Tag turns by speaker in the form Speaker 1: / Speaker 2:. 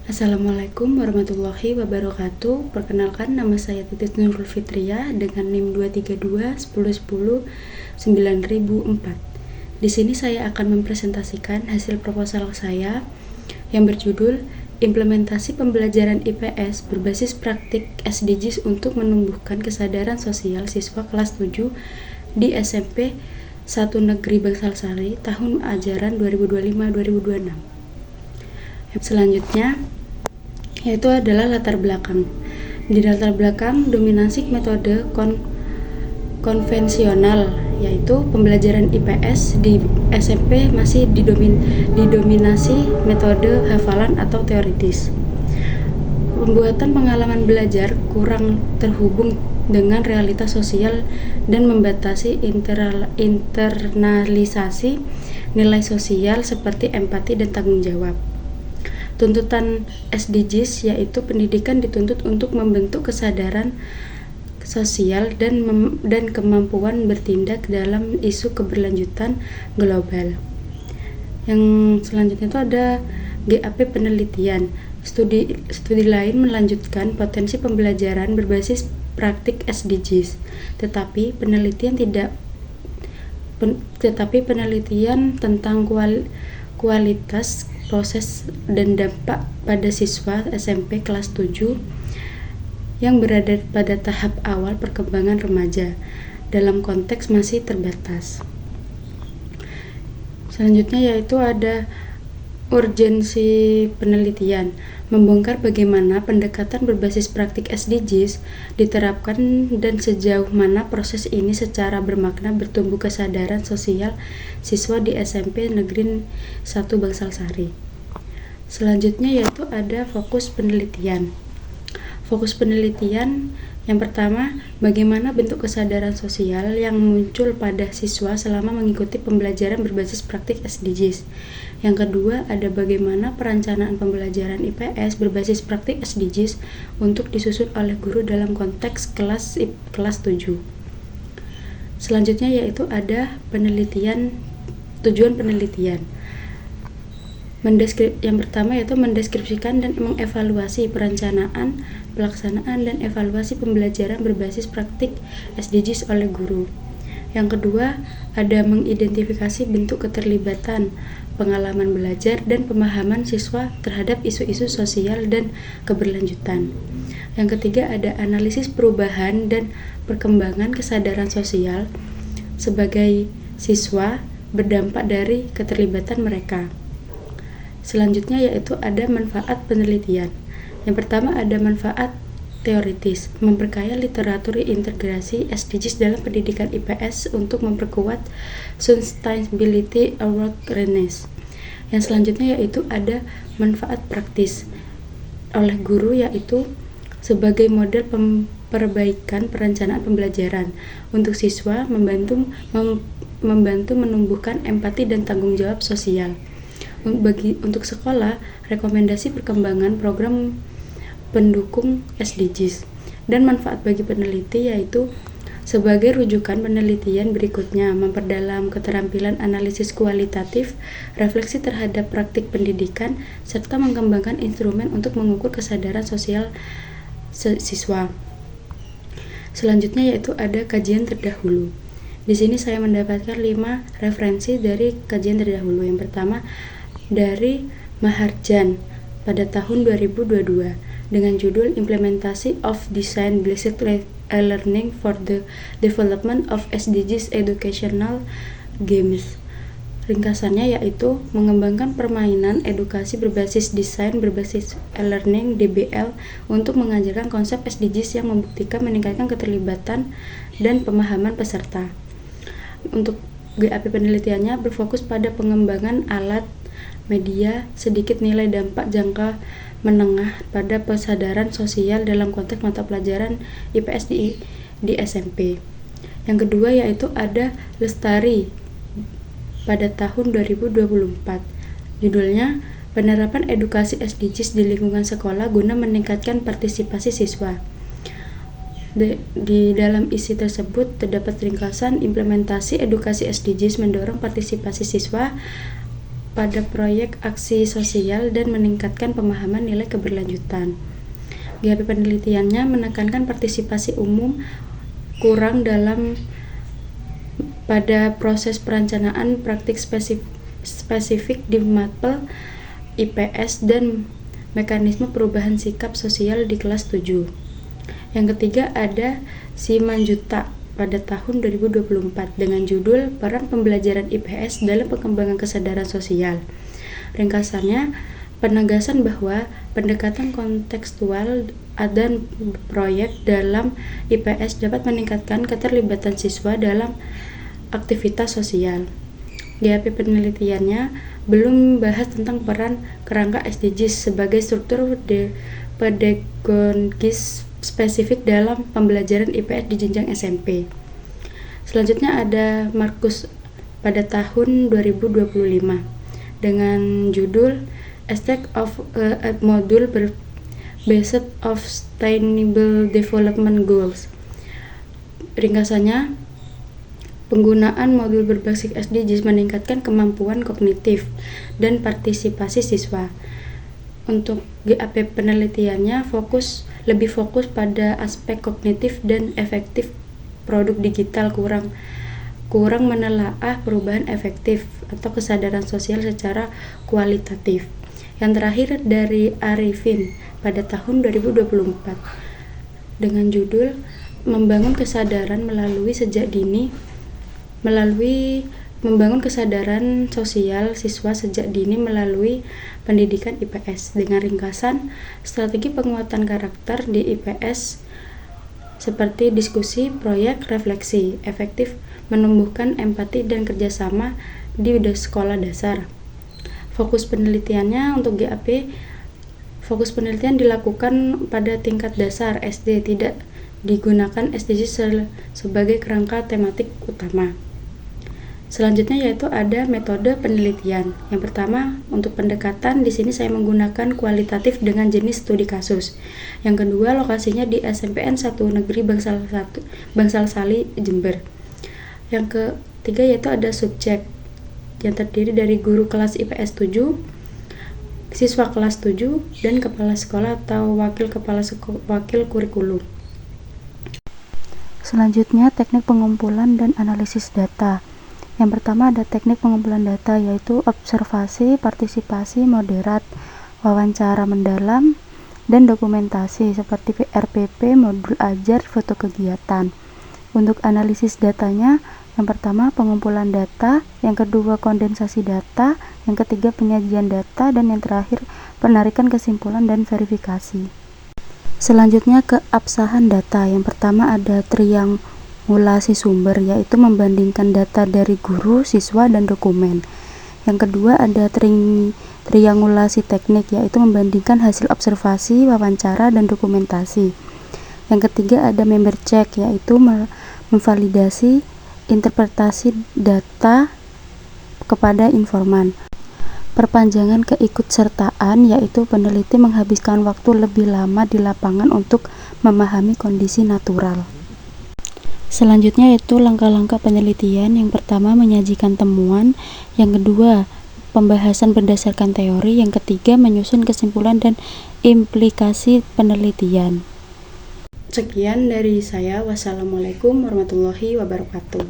Speaker 1: Assalamualaikum warahmatullahi wabarakatuh. Perkenalkan, nama saya Titis Nurul Fitriah dengan NIM 23210109004. Di sini saya akan mempresentasikan hasil proposal saya yang berjudul Implementasi Pembelajaran IPS berbasis praktik SDGs untuk menumbuhkan kesadaran sosial siswa kelas 7 di SMP 1 Negeri Bangsalsari tahun ajaran 2025-2026. Selanjutnya yaitu adalah latar belakang. Di latar belakang, dominasi metode konvensional, yaitu pembelajaran IPS di SMP masih didominasi metode hafalan atau teoritis. Pembuatan pengalaman belajar kurang terhubung dengan realitas sosial dan membatasi internalisasi nilai sosial seperti empati dan tanggung jawab. Tuntutan SDGs yaitu pendidikan dituntut untuk membentuk kesadaran sosial dan kemampuan bertindak dalam isu keberlanjutan global. Yang selanjutnya itu ada GAP penelitian. Studi lain melanjutkan potensi pembelajaran berbasis praktik SDGs, tetapi penelitian tentang kualitas proses dan dampak pada siswa SMP kelas 7 yang berada pada tahap awal perkembangan remaja dalam konteks masih terbatas. Selanjutnya yaitu ada urgensi penelitian, membongkar bagaimana pendekatan berbasis praktik SDGs diterapkan dan sejauh mana proses ini secara bermakna bertumbuh kesadaran sosial siswa di SMP Negeri 1 Bangsalsari. Selanjutnya yaitu ada fokus penelitian. Fokus penelitian yang pertama, bagaimana bentuk kesadaran sosial yang muncul pada siswa selama mengikuti pembelajaran berbasis praktik SDGs. Yang kedua, ada bagaimana perencanaan pembelajaran IPS berbasis praktik SDGs untuk disusun oleh guru dalam konteks kelas 7. Selanjutnya yaitu ada penelitian, tujuan penelitian. Yang pertama yaitu mendeskripsikan dan mengevaluasi perencanaan, pelaksanaan, dan evaluasi pembelajaran berbasis praktik SDGs oleh guru. Yang kedua, ada mengidentifikasi bentuk keterlibatan, pengalaman belajar, dan pemahaman siswa terhadap isu-isu sosial dan keberlanjutan. Yang ketiga, ada analisis perubahan dan perkembangan kesadaran sosial sebagai siswa berdampak dari keterlibatan mereka. Selanjutnya yaitu ada manfaat penelitian. Yang pertama ada manfaat teoritis, memperkaya literatur integrasi SDGs dalam pendidikan IPS untuk memperkuat sustainability awareness. Yang selanjutnya yaitu ada manfaat praktis oleh guru, yaitu sebagai model perbaikan perencanaan pembelajaran untuk siswa, membantu menumbuhkan empati dan tanggung jawab sosial. Untuk sekolah, rekomendasi perkembangan program pendukung SDGs. Dan manfaat bagi peneliti yaitu sebagai rujukan penelitian berikutnya, memperdalam keterampilan analisis kualitatif, refleksi terhadap praktik pendidikan, serta mengembangkan instrumen untuk mengukur kesadaran sosial siswa. Selanjutnya yaitu ada kajian terdahulu. Di sini saya mendapatkan 5 referensi dari kajian terdahulu. Yang pertama dari Maharjan pada tahun 2022 dengan judul Implementasi of Design Based Learning for the Development of SDGs Educational Games. Ringkasannya yaitu mengembangkan permainan edukasi berbasis desain berbasis e-learning DBL untuk mengajarkan konsep SDGs yang membuktikan meningkatkan keterlibatan dan pemahaman peserta. Untuk GAP penelitiannya berfokus pada pengembangan alat media sedikit nilai dampak jangka menengah pada kesadaran sosial dalam konteks mata pelajaran IPS di SMP. Yang kedua yaitu ada Lestari pada tahun 2024. Judulnya Penerapan Edukasi SDGs di Lingkungan Sekolah guna meningkatkan partisipasi siswa. Di dalam isi tersebut terdapat ringkasan implementasi edukasi SDGs mendorong partisipasi siswa pada proyek aksi sosial dan meningkatkan pemahaman nilai keberlanjutan. GAP penelitiannya menekankan partisipasi umum kurang dalam pada proses perencanaan praktik spesifik di mapel IPS dan mekanisme perubahan sikap sosial di kelas 7. Yang ketiga ada Simanjuntak pada tahun 2024 dengan judul Peran Pembelajaran IPS dalam Pengembangan Kesadaran Sosial. Ringkasannya, penegasan bahwa pendekatan kontekstual dan proyek dalam IPS dapat meningkatkan keterlibatan siswa dalam aktivitas sosial. GAP penelitiannya belum membahas tentang peran kerangka SDGs sebagai struktur pedagogis spesifik dalam pembelajaran IPS di jenjang SMP. Selanjutnya ada Markus pada tahun 2025 dengan judul Aspect of a Module Based of Sustainable Development Goals. Ringkasannya, penggunaan modul berbasis SDGs meningkatkan kemampuan kognitif dan partisipasi siswa. Untuk GAP penelitiannya lebih fokus pada aspek kognitif dan efektif produk digital, kurang menelaah perubahan efektif atau kesadaran sosial secara kualitatif. Yang terakhir dari Arifin pada tahun 2024 dengan judul Membangun Kesadaran Membangun Kesadaran Sosial Siswa Sejak Dini Melalui Pendidikan IPS, dengan ringkasan strategi penguatan karakter di IPS seperti diskusi, proyek, refleksi, efektif menumbuhkan empati dan kerjasama di sekolah dasar. Fokus penelitiannya untuk GAP, fokus penelitian dilakukan pada tingkat dasar SD, tidak digunakan SDGs sebagai kerangka tematik utama. Selanjutnya yaitu ada metode penelitian. Yang pertama, untuk pendekatan di sini saya menggunakan kualitatif dengan jenis studi kasus. Yang kedua, lokasinya di SMPN 1 Negeri Bangsal Sali, Jember. Yang ketiga yaitu ada subjek yang terdiri dari guru kelas IPS 7, siswa kelas 7, dan kepala sekolah atau wakil kurikulum. Selanjutnya, teknik pengumpulan dan analisis data. Yang pertama ada teknik pengumpulan data, yaitu observasi, partisipasi moderat, wawancara mendalam, dan dokumentasi seperti RPP, modul ajar, foto kegiatan. Untuk analisis datanya, yang pertama pengumpulan data, yang kedua kondensasi data, yang ketiga penyajian data, dan yang terakhir penarikan kesimpulan dan verifikasi. Selanjutnya keabsahan data. Yang pertama ada triangulasi sumber, yaitu membandingkan data dari guru, siswa, dan dokumen. Yang kedua ada triangulasi teknik, yaitu membandingkan hasil observasi, wawancara, dan dokumentasi. Yang ketiga ada member check, yaitu memvalidasi interpretasi data kepada informan. Perpanjangan keikutsertaan, yaitu peneliti menghabiskan waktu lebih lama di lapangan untuk memahami kondisi natural. Selanjutnya yaitu langkah-langkah penelitian. Yang pertama menyajikan temuan, yang kedua pembahasan berdasarkan teori, yang ketiga menyusun kesimpulan dan implikasi penelitian. Sekian dari saya. Wassalamualaikum warahmatullahi wabarakatuh.